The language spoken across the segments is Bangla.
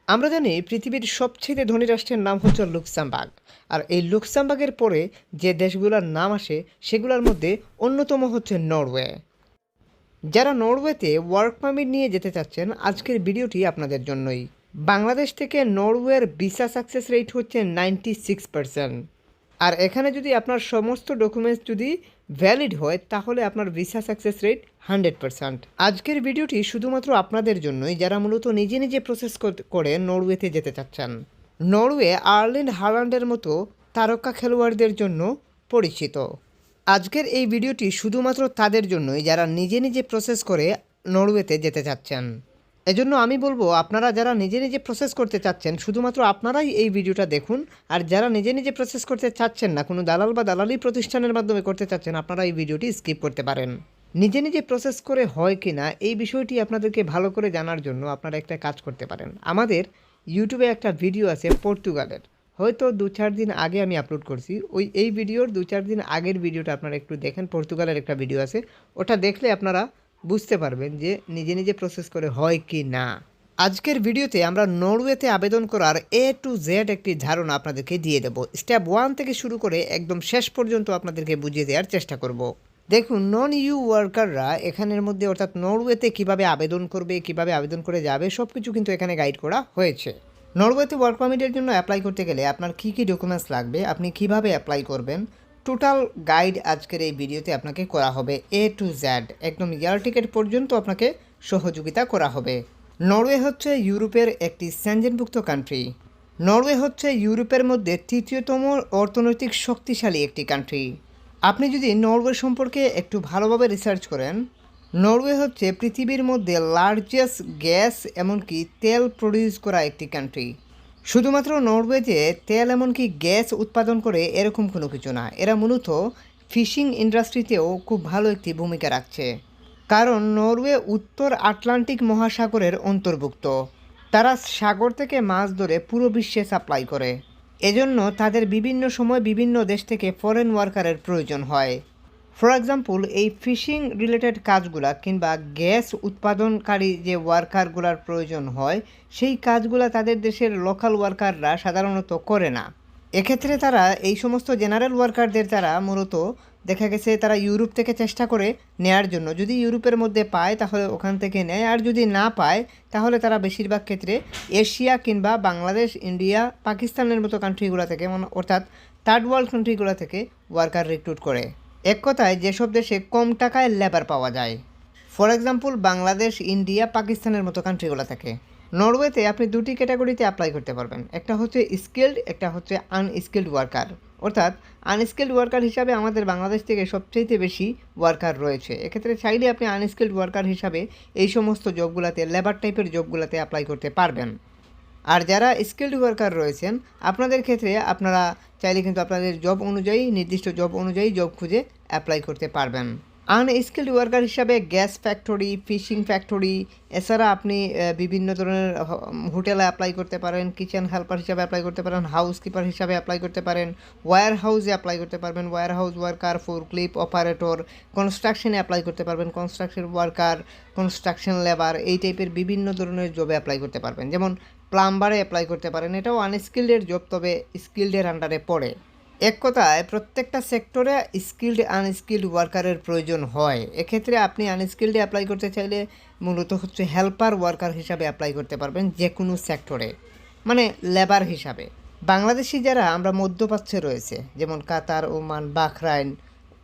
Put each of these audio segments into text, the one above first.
আমরা জানি পৃথিবীর সবচেয়ে ধনী রাষ্ট্রের নাম হচ্ছে লুক্সেমবার্গ। আর এই লুক্সেমবার্গের পরে যে দেশগুলোর নাম আসে সেগুলোর মধ্যে অন্যতম হচ্ছে নরওয়ে। যারা নরওয়েতে ওয়ার্ক পারমিট নিয়ে যেতে চাচ্ছেন, আজকের ভিডিওটি আপনাদের জন্যই। বাংলাদেশ থেকে নরওয়ের ভিসা সাকসেস রেট হচ্ছে 96%। আর এখানে যদি আপনার সমস্ত ডকুমেন্টস যদি ভ্যালিড হয় তাহলে আপনার ভিসা সাকসেস রেট 100%। আজকের ভিডিওটি শুধুমাত্র আপনাদের জন্যই যারা মূলত নিজে নিজে প্রসেস করে নরওয়েতে যেতে চাচ্ছেন। নরওয়ে আর্লিন হালান্ডের মতো তারকা খেলোয়াড়দের জন্য পরিচিত। আজকের এই ভিডিওটি শুধুমাত্র তাদের জন্যই যারা নিজে নিজে প্রসেস করে নরওয়েতে যেতে চাচ্ছেন। এজন্য আমি বলবো, আপনারা যারা নিজে নিজে প্রসেস করতে চাচ্ছেন শুধুমাত্র আপনারাই এই ভিডিওটা দেখুন। আর যারা নিজে নিজে প্রসেস করতে চাচ্ছেন না, কোনো দালাল বা দালালি প্রতিষ্ঠানের মাধ্যমে করতে চাচ্ছেন, আপনারা এই ভিডিওটি স্কিপ করতে পারেন। নিজে নিজে প্রসেস করে হয় কি না এই বিষয়টি আপনাদেরকে ভালো করে জানার জন্য আপনারা একটা কাজ করতে পারেন। আমাদের ইউটিউবে একটা ভিডিও আছে পর্তুগালের, হয়তো 2-4 দিন আগে আমি আপলোড করছি। এই ভিডিওর 2-4 দিন আগের ভিডিওটা আপনারা একটু দেখেন। পর্তুগালের একটা ভিডিও আছে, ওটা দেখলে আপনারা বুঝতে পারবেন যে নিজে নিজে প্রসেস করে হয় কি না। আজকের ভিডিওতে আমরা নরওয়েতে আবেদন করার A to Z একটি ধারণা আপনাদেরকে দিয়ে দেব। স্টেপ 1 থেকে শুরু করে একদম শেষ পর্যন্ত আপনাদেরকে বুঝিয়ে দেওয়ার চেষ্টা করব। দেখুন, নন ইউ ওয়ার্কাররা এখানের মধ্যে অর্থাৎ নরওয়েতে কিভাবে আবেদন করবে, কিভাবে আবেদন করে যাবে, সব কিছু কিন্তু এখানে গাইড করা হয়েছে। নরওয়েতে ওয়ার্ক পারমিটের জন্য অ্যাপ্লাই করতে গেলে আপনার কী কী ডকুমেন্টস লাগবে, আপনি কিভাবে অ্যাপ্লাই করবেন, টোটাল গাইড আজকের এই ভিডিওতে আপনাকে করা হবে। A to Z একদম এয়ার টিকেট পর্যন্ত আপনাকে সহযোগিতা করা হবে। নরওয়ে হচ্ছে ইউরোপের একটি সেনজেনভুক্ত কান্ট্রি। নরওয়ে হচ্ছে ইউরোপের মধ্যে তৃতীয়তম অর্থনৈতিক শক্তিশালী একটি কান্ট্রি। আপনি যদি নরওয়ে সম্পর্কে একটু ভালোভাবে রিসার্চ করেন, নরওয়ে হচ্ছে পৃথিবীর মধ্যে লার্জেস্ট গ্যাস এমনকি তেল প্রডিউস করা একটি কান্ট্রি। শুধুমাত্র নরওয়েতে তেল এমনকি গ্যাস উৎপাদন করে এরকম কোনো কিছু না, এরা মূলত ফিশিং ইন্ডাস্ট্রিতেও খুব ভালো একটি ভূমিকা রাখছে। কারণ নরওয়ে উত্তর আটলান্টিক মহাসাগরের অন্তর্ভুক্ত। তারা সাগর থেকে মাছ ধরে পুরো বিশ্বে সাপ্লাই করে। এজন্য তাদের বিভিন্ন সময় বিভিন্ন দেশ থেকে ফরেন ওয়ার্কারের প্রয়োজন হয়। ফর এক্সাম্পল, এই ফিশিং রিলেটেড কাজগুলা কিংবা গ্যাস উৎপাদনকারী যে ওয়ার্কারগুলার প্রয়োজন হয়, সেই কাজগুলা তাদের দেশের লোকাল ওয়ার্কাররা সাধারণত করে না। এক্ষেত্রে তারা এই সমস্ত জেনারেল ওয়ার্কারদের তারা মূলত দেখা গেছে তারা ইউরোপ থেকে চেষ্টা করে নেয়ার জন্য, যদি ইউরোপের মধ্যে পায় তাহলে ওখান থেকে নেয়, আর যদি না পায় তাহলে তারা বেশিরভাগ ক্ষেত্রে এশিয়া কিংবা বাংলাদেশ, ইন্ডিয়া, পাকিস্তানের মতো কান্ট্রিগুলো থেকে, অর্থাৎ থার্ড ওয়ার্ল্ড কান্ট্রিগুলো থেকে ওয়ার্কার রিক্রুট করে। এক কথায় যেসব দেশে কম টাকায় লেবার পাওয়া যায়, ফর এক্সাম্পল বাংলাদেশ, ইন্ডিয়া, পাকিস্তানের মতো কান্ট্রিগুলো থাকে। নরওয়েতে আপনি দুটি ক্যাটাগরিতে অ্যাপ্লাই করতে পারবেন, একটা হচ্ছে স্কিল্ড, একটা হচ্ছে আনস্কিল্ড ওয়ার্কার। অর্থাৎ আনস্কিল্ড ওয়ার্কার হিসাবে আমাদের বাংলাদেশ থেকে সবচেয়ে বেশি ওয়ার্কার রয়েছে। এক্ষেত্রে চাইলে আপনি আনস্কিল্ড ওয়ার্কার হিসাবে এই সমস্ত জবগুলোতে, লেবার টাইপের জবগুলোতে অ্যাপ্লাই করতে পারবেন। আর যারা স্কিল্ড ওয়ার্কার রয়েছেন আপনাদের ক্ষেত্রে আপনারা চাইলে কিন্তু আপনাদের জব অনুযায়ী, নির্দিষ্ট জব অনুযায়ী জব খুঁজে অ্যাপ্লাই করতে পারবেন। আনস্কিল্ড ওয়ার্কার হিসাবে গ্যাস ফ্যাক্টরি, ফিশিং ফ্যাক্টরি, এছাড়া আপনি বিভিন্ন ধরনের হোটেলে অ্যাপ্লাই করতে পারেন, কিচেন হেল্পার হিসাবে অ্যাপ্লাই করতে পারেন, হাউস কিপার হিসাবে অ্যাপ্লাই করতে পারেন, ওয়্যার হাউসে অ্যাপ্লাই করতে পারবেন, warehouse worker, forklift operator, কনস্ট্রাকশনে অ্যাপ্লাই করতে পারবেন, কনস্ট্রাকশন ওয়ার্কার, কনস্ট্রাকশন লেবার, এই টাইপের বিভিন্ন ধরনের জবে অ্যাপ্লাই করতে পারবেন। যেমন প্লাম্বারে অ্যাপ্লাই করতে পারেন, এটাও আনস্কিল্ডের জব, তবে স্কিল্ডের আন্ডারে পড়ে। এক কথায় প্রত্যেকটা সেক্টরে স্কিল্ড আনস্কিল্ড ওয়ার্কারের প্রয়োজন হয়। এক্ষেত্রে আপনি আনস্কিল্ডে অ্যাপ্লাই করতে চাইলে মূলত হচ্ছে হেল্পার ওয়ার্কার হিসাবে অ্যাপ্লাই করতে পারবেন যে কোনো সেক্টরে, মানে লেবার হিসাবে। বাংলাদেশি যারা আমরা মধ্যপ্রাচ্যে রয়েছে, যেমন কাতার, ওমান, বাহরাইন,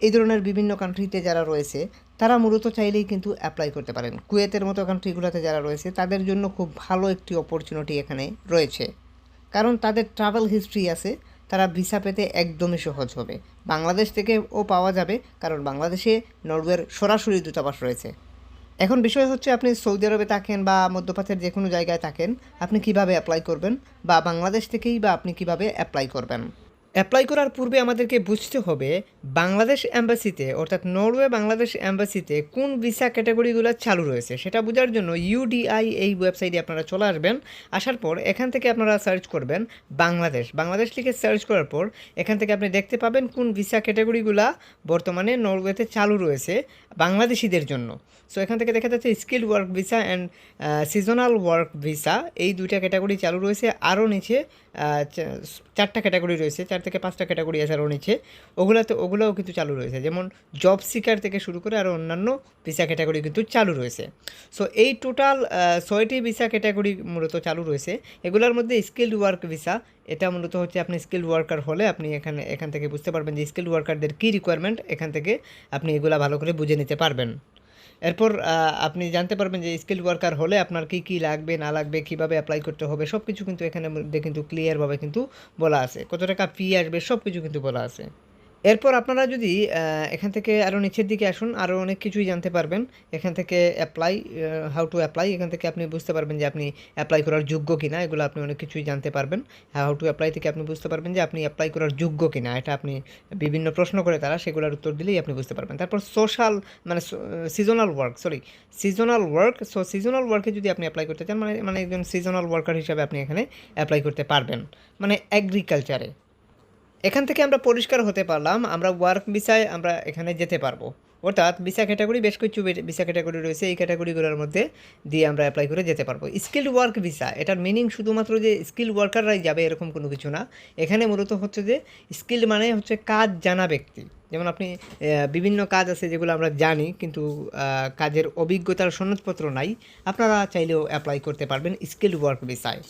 এই ধরনের বিভিন্ন কান্ট্রিতে যারা রয়েছে তারা মূলত চাইলেই কিন্তু অ্যাপ্লাই করতে পারেন। কুয়েতের মতো কান্ট্রিগুলোতে যারা রয়েছে তাদের জন্য খুব ভালো একটি অপরচুনিটি এখানে রয়েছে, কারণ তাদের ট্রাভেল হিস্ট্রি আছে, তারা ভিসা পেতে একদমই সহজ হবে। বাংলাদেশ থেকেও পাওয়া যাবে, কারণ বাংলাদেশে নরওয়ের সরাসরি দূতাবাস রয়েছে। এখন বিষয় হচ্ছে আপনি সৌদি আরবে থাকেন বা মধ্যপ্রাচ্যের যে কোনো জায়গায় থাকেন, আপনি কিভাবে অ্যাপ্লাই করবেন, বা বাংলাদেশ থেকেই বা আপনি কিভাবে অ্যাপ্লাই করবেন। অ্যাপ্লাই করার পূর্বে আমাদেরকে বুঝতে হবে বাংলাদেশ অ্যাম্বাসিতে অর্থাৎ নরওয়ে বাংলাদেশ অ্যাম্বাসিতে কোন ভিসা ক্যাটাগরিগুলো চালু রয়েছে সেটা বোঝার জন্য ইউডিআই এই ওয়েবসাইটে আপনারা চলে আসবেন। আসার পর এখান থেকে আপনারা সার্চ করবেন বাংলাদেশ লিখে সার্চ করার পর এখান থেকে আপনি দেখতে পাবেন কোন ভিসা ক্যাটাগরিগুলো বর্তমানে নরওয়েতে চালু রয়েছে বাংলাদেশিদের জন্য। সো এখান থেকে দেখা যাচ্ছে skill work visa and seasonal work visa, এই দুইটা ক্যাটাগরি চালু রয়েছে। আরও নিচে চারটা ক্যাটাগরি রয়েছে, 4 থেকে 5টা ক্যাটাগরি আছে আরও নিচে, ওগুলোও কিন্তু চালু রয়েছে, যেমন জব সিকার থেকে শুরু করে আরও অন্যান্য ভিসা ক্যাটাগরি কিন্তু চালু রয়েছে। সো এই টোটাল 6টি ভিসা ক্যাটাগরি মূলত চালু রয়েছে। এগুলোর মধ্যে স্কিল্ড ওয়ার্ক ভিসা, এটা মূলত হচ্ছে আপনি স্কিল্ড ওয়ার্কার হলে আপনি এখান থেকে বুঝতে পারবেন যে স্কিল্ড ওয়ার্কারদের কী রিকোয়ারমেন্ট, এখান থেকে আপনি এগুলো ভালো করে বুঝে নিতে পারবেন। এরপর আপনি জানতে পারবেন যে স্কিল্ড ওয়ার্কার হলে আপনার কী কী লাগবে না লাগবে, কীভাবে অ্যাপ্লাই করতে হবে, সব কিছু কিন্তু এখানে মধ্যে কিন্তু ক্লিয়ারভাবে কিন্তু বলা আছে, কত টাকা ফি আসবে সব কিছু কিন্তু বলা আছে। এরপর আপনারা যদি এখান থেকে আরও নিচের দিকে আসুন, আরও অনেক কিছুই জানতে পারবেন। এখান থেকে হাউ টু অ্যাপ্লাই, এখান থেকে আপনি বুঝতে পারবেন যে আপনি অ্যাপ্লাই করার যোগ্য কিনা, এগুলো আপনি অনেক কিছুই জানতে পারবেন। হাউ টু অ্যাপ্লাই থেকে আপনি বুঝতে পারবেন যে আপনি অ্যাপ্লাই করার যোগ্য কিনা, এটা আপনি বিভিন্ন প্রশ্ন করে তারা সেগুলোর উত্তর দিলেই আপনি বুঝতে পারবেন। তারপর সিজনাল ওয়ার্ক। সো সিজনাল ওয়ার্কে যদি আপনি অ্যাপ্লাই করতে চান, মানে একজন সিজনাল ওয়ার্কার হিসাবে আপনি এখানে অ্যাপ্লাই করতে পারবেন, মানে এগ্রিকালচারে। এখান থেকে আমরা পরিষ্কার হতে পারলাম, আমরা ওয়ার্ক ভিসায় আমরা এখানে যেতে পারবো। অর্থাৎ ভিসা ক্যাটাগরি বেশ কিছু ভিসা ক্যাটাগরি রয়েছে, এই ক্যাটাগরিগুলোর মধ্যে দিয়ে আমরা অ্যাপ্লাই করে যেতে পারবো। স্কিল্ড ওয়ার্ক ভিসা, এটার মিনিং শুধুমাত্র যে স্কিল্ড ওয়ার্কাররাই যাবে এরকম কোনো কিছু না। এখানে মূলত হচ্ছে যে স্কিল্ড মানে হচ্ছে কাজ জানা ব্যক্তি। যেমন আপনি বিভিন্ন কাজ আছে যেগুলো আমরা জানি কিন্তু কাজের অভিজ্ঞতার সনদপত্র নাই, আপনারা চাইলেও অ্যাপ্লাই করতে পারবেন স্কিল্ড ওয়ার্ক ভিসায়।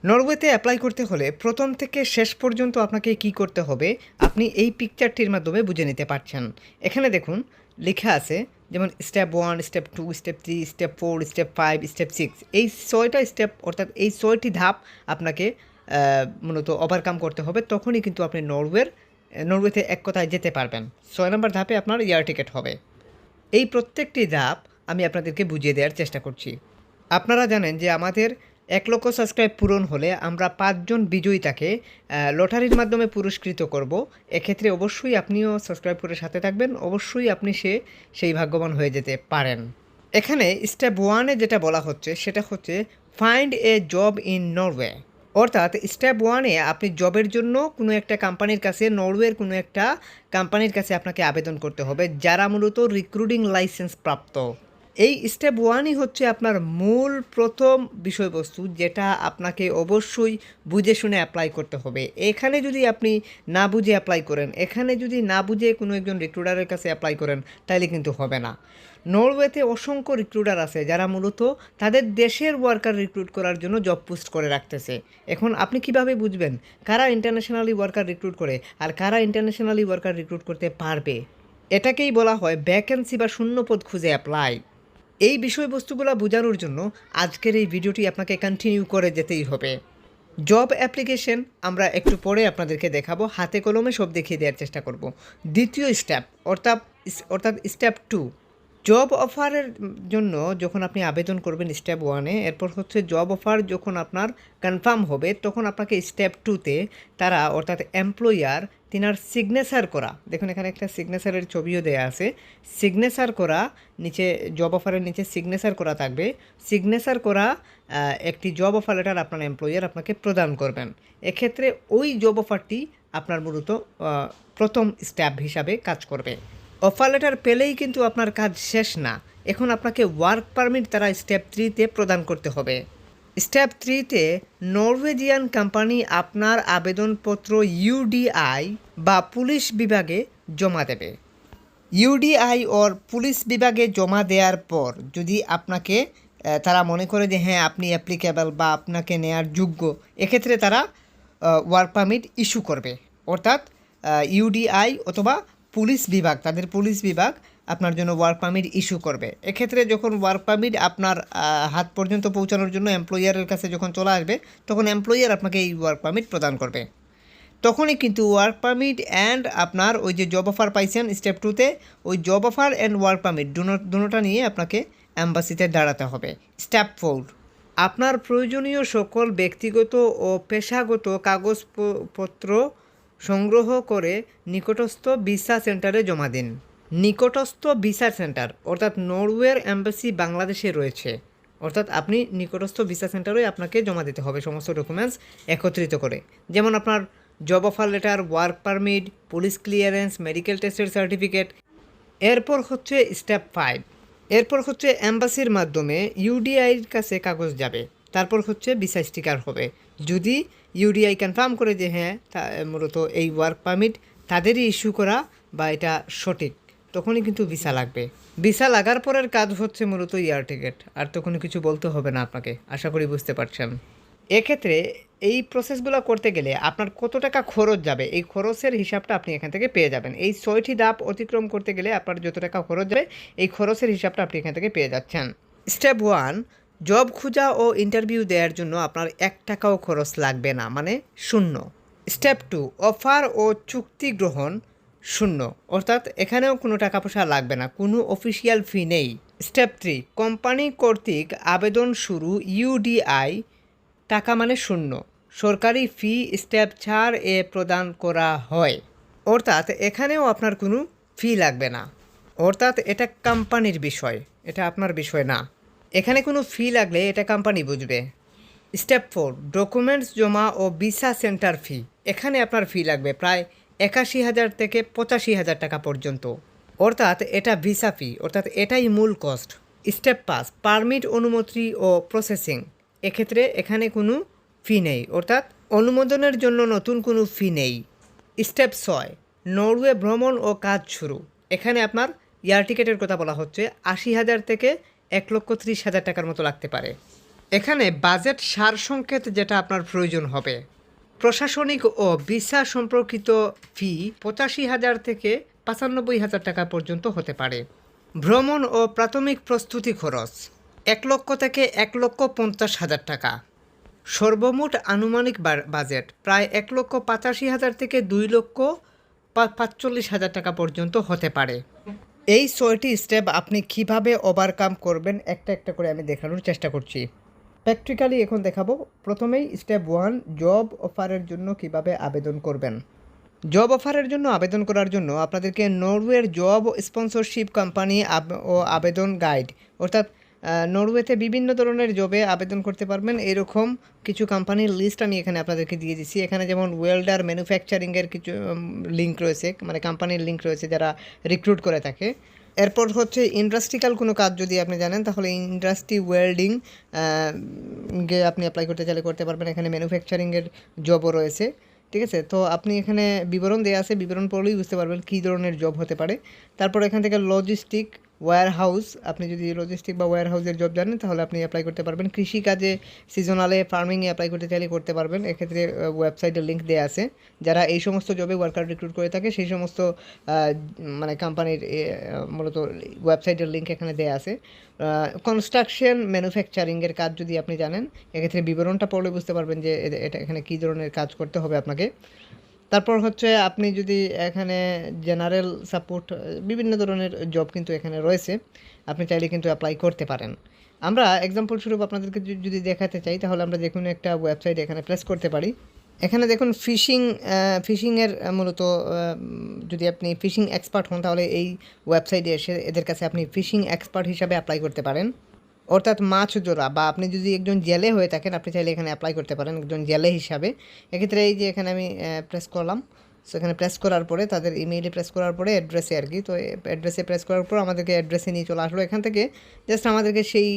নরওয়েতে অ্যাপ্লাই করতে হলে প্রথম থেকে শেষ পর্যন্ত আপনাকে কি করতে হবে আপনি এই পিকচারটির মাধ্যমে বুঝে নিতে পারছেন। এখানে দেখুন লেখা আছে যেমন step 1, step 2, step 3, step 4, step 5, step 6, এই 6টা স্টেপ অর্থাৎ এই 6টি ধাপ আপনাকে মূলত ওভারকাম করতে হবে, তখনই কিন্তু আপনি নরওয়েতে এক কথায় যেতে পারবেন। 6 নম্বর ধাপে আপনার এয়ার টিকিট হবে। এই প্রত্যেকটি ধাপ আমি আপনাদেরকে বুঝিয়ে দেওয়ার চেষ্টা করছি। আপনারা জানেন যে আমাদের 1 লক্ষ সাবস্ক্রাইব পূরণ হলে আমরা 5 জন বিজয়ীতাকে লটারির মাধ্যমে পুরস্কৃত করব। এক্ষেত্রে অবশ্যই আপনিও সাবস্ক্রাইব করে সাথে থাকবেন, অবশ্যই আপনি সেই ভাগ্যবান হয়ে যেতে পারেন। এখানে স্টেপ 1-এ যেটা বলা হচ্ছে সেটা হচ্ছে find a job in Norway. অর্থাৎ স্টেপ 1-এ আপনি জবের জন্য কোনো একটা কোম্পানির কাছে, নরওয়ের কোনো একটা কোম্পানির কাছে আপনাকে আবেদন করতে হবে যারা মূলত রিক্রুটিং লাইসেন্স প্রাপ্ত। এই স্টেপ 1-ই হচ্ছে আপনার মূল প্রথম বিষয়বস্তু, যেটা আপনাকে অবশ্যই বুঝে শুনে অ্যাপ্লাই করতে হবে। এখানে যদি আপনি না বুঝে অ্যাপ্লাই করেন, এখানে যদি না বুঝে কোনো একজন রিক্রুটারের কাছে অ্যাপ্লাই করেন, তাহলে কিন্তু হবে না। নরওয়েতে অসংখ্য রিক্রুটার আছে যারা মূলত তাদের দেশের ওয়ার্কার রিক্রুট করার জন্য জব পোস্ট করে রাখতেছে। এখন আপনি কিভাবে বুঝবেন কারা ইন্টারন্যাশনালি ওয়ার্কার রিক্রুট করে আর কারা ইন্টারন্যাশনালি ওয়ার্কার রিক্রুট করতে পারবে? এটাকেই বলা হয় ভ্যাকেন্সি বা শূন্যপদ খুঁজে অ্যাপ্লাই। এই বিষয়বস্তুগুলো বোঝানোর জন্য আজকের এই ভিডিওটি আপনাকে কন্টিনিউ করে যেতেই হবে। জব অ্যাপ্লিকেশন আমরা একটু পরে আপনাদেরকে দেখাবো, হাতে কলমে সব দেখিয়ে দেওয়ার চেষ্টা করব। দ্বিতীয় স্টেপ অর্থাৎ স্টেপ 2, জব অফারের জন্য যখন আপনি আবেদন করবেন স্টেপ 1-এ, এরপর হচ্ছে জব অফার যখন আপনার কনফার্ম হবে তখন আপনাকে স্টেপ 2-তে তারা অর্থাৎ এমপ্লয়ার তিনার সিগনেচার করা, দেখুন এখানে একটা সিগনেচারের ছবিও দেয়া আছে, সিগনেচার করা নিচে জব অফারের নিচে সিগনেচার করা থাকবে, সিগনেচার করা একটি জব অফার লেটার আপনার এমপ্লয়ার আপনাকে প্রদান করবেন। এক্ষেত্রে ওই জব অফারটি আপনার মূলত প্রথম স্টেপ হিসাবে কাজ করবে। অফার লেটার পেলেই কিন্তু আপনার কাজ শেষ না, এখন আপনাকে ওয়ার্ক পারমিট তারা স্টেপ 3-তে প্রদান করতে হবে। স্টেপ 3-তে নরওয়েজিয়ান কোম্পানি আপনার আবেদনপত্র ইউডিআই বা পুলিশ বিভাগে জমা দেবে। ইউডিআই ওর পুলিশ বিভাগে জমা দেওয়ার পর যদি আপনাকে তারা মনে করে যে হ্যাঁ আপনি অ্যাপ্লিকেবল বা আপনাকে নেয়ার যোগ্য, এক্ষেত্রে তারা ওয়ার্ক পারমিট ইস্যু করবে। অর্থাৎ ইউডিআই অথবা পুলিশ বিভাগ, তাদের পুলিশ বিভাগ আপনার জন্য ওয়ার্ক পারমিট ইস্যু করবে। এক্ষেত্রে যখন ওয়ার্ক পারমিট আপনার হাত পর্যন্ত পৌঁছানোর জন্য এমপ্লয়ারের কাছে যখন চলে আসবে, তখন এমপ্লয়ার আপনাকে এই ওয়ার্ক পারমিট প্রদান করবে। তখনই কিন্তু ওয়ার্ক পারমিট অ্যান্ড আপনার ওই যে জব অফার পাইছেন স্টেপ 2-তে, ওই job offer and work permit দুটোটা নিয়ে আপনাকে অ্যাম্বাসিতে দাঁড়াতে হবে। স্টেপ 4, আপনার প্রয়োজনীয় সকল ব্যক্তিগত ও পেশাগত কাগজপত্র সংগ্রহ করে নিকটস্থ ভিসা সেন্টারে জমা দিন। নিকটস্থ ভিসা সেন্টার অর্থাৎ নরওয়ের এম্বাসি বাংলাদেশে রয়েছে, অর্থাৎ আপনি নিকটস্থ ভিসা সেন্টারে আপনাকে জমা দিতে হবে সমস্ত ডকুমেন্টস একত্রিত করে, যেমন আপনার job offer letter, work permit, police clearance, medical টেস্টের সার্টিফিকেট। এরপর হচ্ছে স্টেপ 5, এরপর হচ্ছে এম্বাসির মাধ্যমে ইউডিআইয়ের কাছে কাগজ যাবে, তারপর হচ্ছে ভিসা স্টিকার হবে। যদি ইউডিআই কনফার্ম করে যে হ্যাঁ মূলত এই ওয়ার্ক পারমিট তাদেরই ইস্যু করা বা এটা সঠিক, তখনই কিন্তু ভিসা লাগবে। ভিসা লাগার পরের কাজ হচ্ছে মূলত এয়ার টিকিট, আর তখনই কিছু বলতে হবে না আপনাকে, আশা করি বুঝতে পারছেন। এক্ষেত্রে এই প্রসেসগুলো করতে গেলে আপনার কত টাকা খরচ যাবে, এই খরচের হিসাবটা আপনি এখান থেকে পেয়ে যাবেন। এই 6টি ধাপ অতিক্রম করতে গেলে আপনার যত টাকা খরচ যাবে এই খরচের হিসাবটা আপনি এখান থেকে পেয়ে যাচ্ছেন। স্টেপ 1, জব খোঁজা ও ইন্টারভিউ দেওয়ার জন্য আপনার 1 টাকাও খরচ লাগবে না, মানে 0। স্টেপ 2, অফার ও চুক্তি গ্রহণ 0, অর্থাৎ এখানেও কোনো টাকা পয়সা লাগবে না, কোনো অফিসিয়াল ফি নেই। স্টেপ 3, কোম্পানি কর্তৃক আবেদন শুরু, ইউডিআই টাকা মানে 0, সরকারি ফি স্টেপ 4 এ প্রদান করা হয়, অর্থাৎ এখানেও আপনার কোনো ফি লাগবে না, অর্থাৎ এটা কোম্পানির বিষয়, এটা আপনার বিষয় না। এখানে কোনো ফি লাগলে এটা কোম্পানি বুঝবে। স্টেপ 4, ডকুমেন্টস জমা ও ভিসা সেন্টার ফি, এখানে আপনার ফি লাগবে প্রায় 81,000 থেকে 85,000 টাকা পর্যন্ত, অর্থাৎ এটা ভিসা ফি, অর্থাৎ এটাই মূল কস্ট। স্টেপ 5, পারমিট অনুমতি ও প্রসেসিং, এক্ষেত্রে এখানে কোনো ফি নেই, অর্থাৎ অনুমোদনের জন্য নতুন কোনো ফি নেই। স্টেপ 6, নরওয়ে ভ্রমণ ও কাজ শুরু, এখানে আপনার এয়ার টিকেটের কথা বলা হচ্ছে, 80,000 থেকে 1,30,000 টাকার মতো লাগতে পারে। এখানে বাজেট সারসংক্ষেপ যেটা আপনার প্রয়োজন হবে, প্রশাসনিক ও ভিসা সম্পর্কিত ফি 85,000 থেকে 95,000 টাকা পর্যন্ত হতে পারে। ভ্রমণ ও প্রাথমিক প্রস্তুতি খরচ 1 লক্ষ থেকে 1,50,000 টাকা। সর্বমোট আনুমানিক বাজেট প্রায় 1,85,000 থেকে 2,45,000 টাকা পর্যন্ত হতে পারে। এই 6টি স্টেপ আপনি কিভাবে ওভারকাম করবেন একটা একটা করে আমি দেখানোর চেষ্টা করছি। প্র্যাকটিক্যালি এখন দেখাবো। প্রথমেই স্টেপ 1, জব অফারের জন্য কিভাবে আবেদন করবেন। জব অফারের জন্য আবেদন করার জন্য আপনাদেরকে নরওয়ের জব স্পন্সরশিপ কোম্পানি ও আবেদন গাইড, অর্থাৎ নরওয়েতে বিভিন্ন ধরনের জবে আবেদন করতে পারবেন এরকম কিছু কোম্পানির লিস্ট আমি এখানে আপনাদেরকে দিয়ে দিচ্ছি। এখানে যেমন ওয়েল্ডার, ম্যানুফ্যাকচারিংয়ের কিছু লিঙ্ক রয়েছে, মানে কোম্পানির লিঙ্ক রয়েছে যারা রিক্রুট করে থাকে। এরপর হচ্ছে ইন্ডাস্ট্রিয়াল কোনো কাজ যদি আপনি জানেন তাহলে ইন্ডাস্ট্রি ওয়েল্ডিং আপনি অ্যাপ্লাই করতে চাইলে করতে পারবেন। এখানে ম্যানুফ্যাকচারিংয়ের জবও রয়েছে, ঠিক আছে। তো আপনি এখানে বিবরণ দেওয়া আছে, বিবরণ পড়লেই বুঝতে পারবেন কী ধরনের জব হতে পারে। তারপর এখান থেকে লজিস্টিক, ওয়্যার হাউস, আপনি যদি লজিস্টিক বা ওয়্যার হাউসের জব জানেন তাহলে আপনি অ্যাপ্লাই করতে পারবেন। কৃষিকাজে, সিজনালে, ফার্মিংয়ে অ্যাপ্লাই করতে চাইলে করতে পারবেন। এক্ষেত্রে ওয়েবসাইটের লিঙ্ক দেওয়া আছে, যারা এই সমস্ত জবে ওয়ার্কার রিক্রুট করে থাকে সেই সমস্ত মানে কোম্পানির মূলত ওয়েবসাইটের লিঙ্ক এখানে দেওয়া আছে। কনস্ট্রাকশন, ম্যানুফ্যাকচারিংয়ের কাজ যদি আপনি জানেন এক্ষেত্রে বিবরণটা পড়লে বুঝতে পারবেন যে এটা এখানে কী ধরনের কাজ করতে হবে আপনাকে। তারপর হচ্ছে আপনি যদি এখানে জেনারেল সাপোর্ট, বিভিন্ন ধরনের জব কিন্তু এখানে রয়েছে, আপনি চাইলে কিন্তু অ্যাপ্লাই করতে পারেন। আমরা এক্সাম্পল স্বরূপ আপনাদেরকে যদি দেখাতে চাই তাহলে আমরা যে কোনো একটা ওয়েবসাইট এখানে প্রেস করতে পারি। এখানে দেখুন ফিশিংয়ের মূলত যদি আপনি ফিশিং এক্সপার্ট হন তাহলে এই ওয়েবসাইটে এসে এদের কাছে আপনি ফিশিং এক্সপার্ট হিসাবে অ্যাপ্লাই করতে পারেন, অর্থাৎ মাছ ধরা। বা আপনি যদি একজন জেলে হয়ে থাকেন আপনি চাইলে এখানে অ্যাপ্লাই করতে পারেন একজন জেলে হিসাবে। এক্ষেত্রে এই যে এখানে আমি প্রেস করলাম, সো এখানে প্রেস করার পরে তাদের ইমেইলে প্রেস করার পরে অ্যাড্রেসে আর কি, তো অ্যাড্রেসে প্রেস করার পর আমাদেরকে অ্যাড্রেসে নিয়ে চলে আসলো। এখান থেকে জাস্ট আমাদেরকে সেই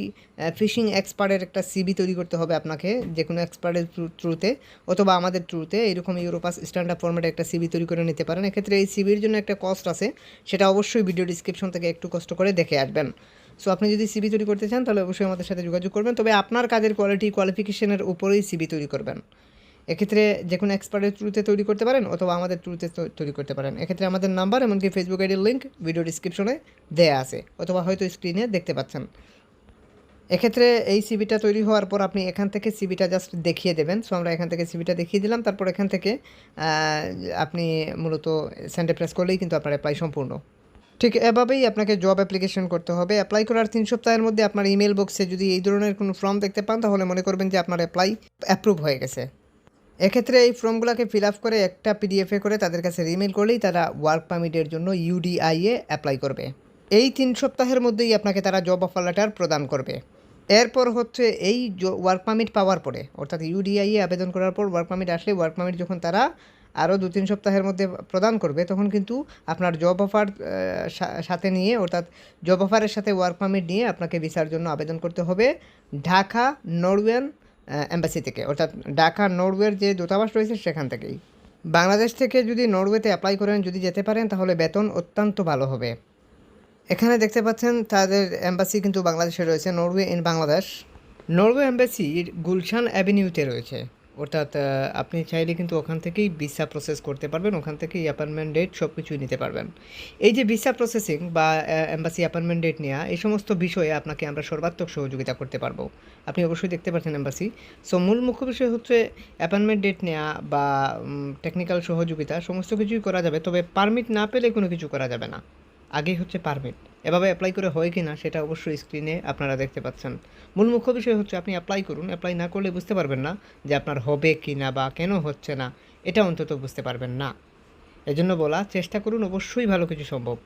ফিশিং এক্সপার্টের একটা সিভি তৈরি করতে হবে আপনাকে, যে কোনো এক্সপার্টের থ্রুতে অথবা আমাদের থ্রুতে এরকম ইউরোপাস স্ট্যান্ডার্ড ফরম্যাটে একটা সিভি তৈরি করে নিতে পারেন। এক্ষেত্রে এই সিভির জন্য একটা কস্ট আছে, সেটা অবশ্যই ভিডিও ডিসক্রিপশন থেকে একটু কষ্ট করে দেখে আসবেন। সো আপনি যদি সিভি তৈরি করতে চান তাহলে অবশ্যই আমাদের সাথে যোগাযোগ করবেন, তবে আপনার কাজের কোয়ালিফিকেশনের উপরেই সিভি তৈরি করবেন। এক্ষেত্রে যে কোনো এক্সপার্টের থ্রুতে তৈরি করতে পারেন অথবা আমাদের থ্রুতে তৈরি করতে পারেন। এক্ষেত্রে আমাদের নাম্বার এমনকি ফেসবুক আইডির লিঙ্ক ভিডিও ডিসক্রিপশনে দেয়া আছে অথবা হয়তো স্ক্রিনে দেখতে পাচ্ছেন। এক্ষেত্রে এই সিভিটা তৈরি হওয়ার পর আপনি এখান থেকে সিভিটা জাস্ট দেখিয়ে দেবেন। সো আমরা এখান থেকে সিভিটা দেখিয়ে দিলাম, তারপর এখান থেকে আপনি মূলত সেন্ডে প্রেস করলেই কিন্তু আপনার অ্যাপ্লাই সম্পূর্ণ। ঠিক এভাবেই আপনাকে জব অ্যাপ্লিকেশন করতে হবে। অ্যাপ্লাই করার 3 সপ্তাহের মধ্যে আপনার ইমেল বক্সে যদি এই ধরনের কোনো ফর্ম দেখতে পান তাহলে মনে করবেন যে আপনার অ্যাপ্লাই অ্যাপ্রুভ হয়ে গেছে। এক্ষেত্রে এই ফর্মগুলোকে ফিল আপ করে একটা পিডিএফে করে তাদের কাছে রিমেল করলেই তারা ওয়ার্ক পারমিটের জন্য ইউডিআইয়ে অ্যাপ্লাই করবে। এই 3 সপ্তাহের মধ্যেই আপনাকে তারা জব অফার লেটার প্রদান করবে। এরপর হচ্ছে এই ওয়ার্ক পারমিট পাওয়ার পরে, অর্থাৎ ইউডিআইয়ে আবেদন করার পর ওয়ার্ক পারমিট আসলে ওয়ার্ক পারমিট যখন তারা আরও 2-3 সপ্তাহের মধ্যে প্রদান করবে, তখন কিন্তু আপনার জব অফার সাথে নিয়ে, অর্থাৎ জব অফারের সাথে ওয়ার্ক পারমিট নিয়ে আপনাকে ভিসার জন্য আবেদন করতে হবে ঢাকা নরওয়েন এম্বাসি থেকে, অর্থাৎ ঢাকা নরওয়ের যে দূতাবাস রয়েছে সেখান থেকেই। বাংলাদেশ থেকে যদি নরওয়েতে অ্যাপ্লাই করেন, যদি যেতে পারেন, তাহলে বেতন অত্যন্ত ভালো হবে। এখানে দেখতে পাচ্ছেন তাদের এম্বাসি কিন্তু বাংলাদেশে রয়েছে, নরওয়ে ইন বাংলাদেশ। নরওয়ে এম্বাসির গুলশান অ্যাভিনিউতে রয়েছে, অর্থাৎ আপনি চাইলে কিন্তু ওখান থেকেই ভিসা প্রসেস করতে পারবেন, ওখান থেকেই অ্যাপয়েন্টমেন্ট ডেট সব কিছুই নিতে পারবেন। এই যে ভিসা প্রসেসিং বা এম্বাসি অ্যাপয়েন্টমেন্ট ডেট নেওয়া, এই সমস্ত বিষয়ে আপনাকে আমরা সর্বাত্মক সহযোগিতা করতে পারবো। আপনি অবশ্যই দেখতে পাচ্ছেন এম্বাসি। সো মূল মুখ্য বিষয় হচ্ছে অ্যাপয়েন্টমেন্ট ডেট নেওয়া বা টেকনিক্যাল সহযোগিতা, সমস্ত কিছুই করা যাবে, তবে পারমিট না পেলে কোনো কিছু করা যাবে না। আগেই হচ্ছে পারমিট, এভাবে অ্যাপ্লাই করে হয় কি না সেটা অবশ্যই স্ক্রিনে আপনারা দেখতে পাচ্ছেন। মূল মুখ্য বিষয় হচ্ছে আপনি অ্যাপ্লাই করুন, অ্যাপ্লাই না করলে বুঝতে পারবেন না যে আপনার হবে কি না বা কেন হচ্ছে না, এটা অন্তত বুঝতে পারবেন না। এজন্য বলা, চেষ্টা করুন, অবশ্যই ভালো কিছু সম্ভব।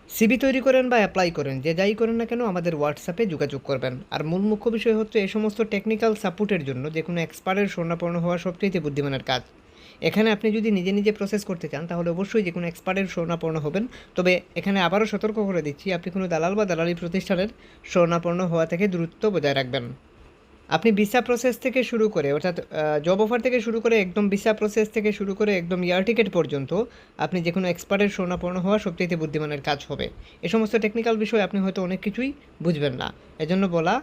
সিভি তৈরি করেন বা অ্যাপ্লাই করেন, যে যাই করেন না কেন আমাদের হোয়াটসঅ্যাপে যোগাযোগ করবেন। আর মূল মুখ্য বিষয় হচ্ছে এই সমস্ত টেকনিক্যাল সাপোর্টের জন্য যে কোনো এক্সপার্টের শরণাপন্ন হওয়া সবচেয়ে বুদ্ধিমানের কাজ। এখানে আপনি যদি নিজে নিজে প্রসেস করতে চান তাহলে অবশ্যই যে কোনো এক্সপার্টের শরণাপন্ন হবেন। তবে এখানে আবারও সতর্ক করে দিচ্ছি, আপনি কোনো দালাল বা দালালি প্রতিষ্ঠানের শরণাপন্ন হওয়া থেকে দূরত্ব বজায় রাখবেন। আপনি ভিসা প্রসেস থেকে শুরু করে, অর্থাৎ জব অফার থেকে শুরু করে একদম ভিসা প্রসেস থেকে শুরু করে একদম এয়ার টিকেট পর্যন্ত আপনি যে কোনো এক্সপার্টের শরণাপন্ন হওয়া সবচেয়ে বুদ্ধিমানের কাজ হবে। এই সমস্ত টেকনিক্যাল বিষয় আপনি হয়তো অনেক কিছুই বুঝবেন না, এজন্য বলা।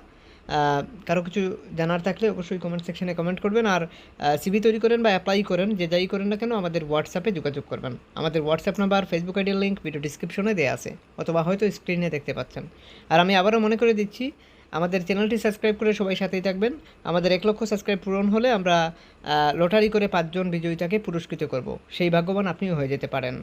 কারো কিছু জানার থাকলে অবশ্যই কমেন্ট সেকশনে কমেন্ট করবেন। আর সিভি তৈরি করেন বা অ্যাপ্লাই করেন, যে যাই করেন না কেন আমাদের হোয়াটসঅ্যাপে যোগাযোগ করবেন। আমাদের হোয়াটসঅ্যাপ নাম্বার, ফেসবুক আইডির লিঙ্ক ভিডিও ডিসক্রিপশনে দেওয়া আছে, অথবা হয়তো স্ক্রিনে দেখতে পাচ্ছেন। আর আমি আবারও মনে করে দিচ্ছি, আমাদের চ্যানেলটি সাবস্ক্রাইব করে সবাই সাথেই থাকবেন। আমাদের 1 লক্ষ সাবস্ক্রাইব পূরণ হলে আমরা লটারি করে 5 জন বিজয়ীতাকে পুরস্কৃত করব। সেই ভাগ্যবান আপনিও হয়ে যেতে পারেন।